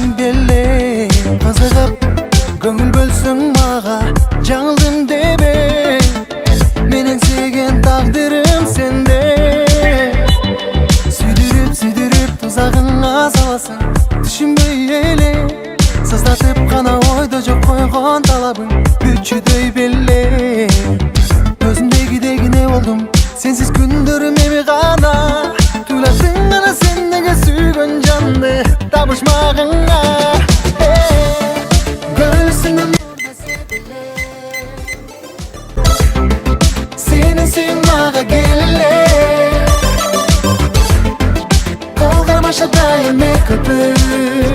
bildim belli. Kızıgıp köngül bölsün maga, жаңылдым debe. Menin sevgen takdirim sende. Süydürüp tuzağına salasın, düşünböy ele. Sızlatıp kana oyda jok koygon talabın, bütçüдөй belli. Gözümdeki ne oldum, sensiz gündürüm emi gana. Tüylasın bana sendege süygön candı, tabışmağına. Göğsünüm senin sevmağa gelile. Kolgarım aşağıdayım ne köpük.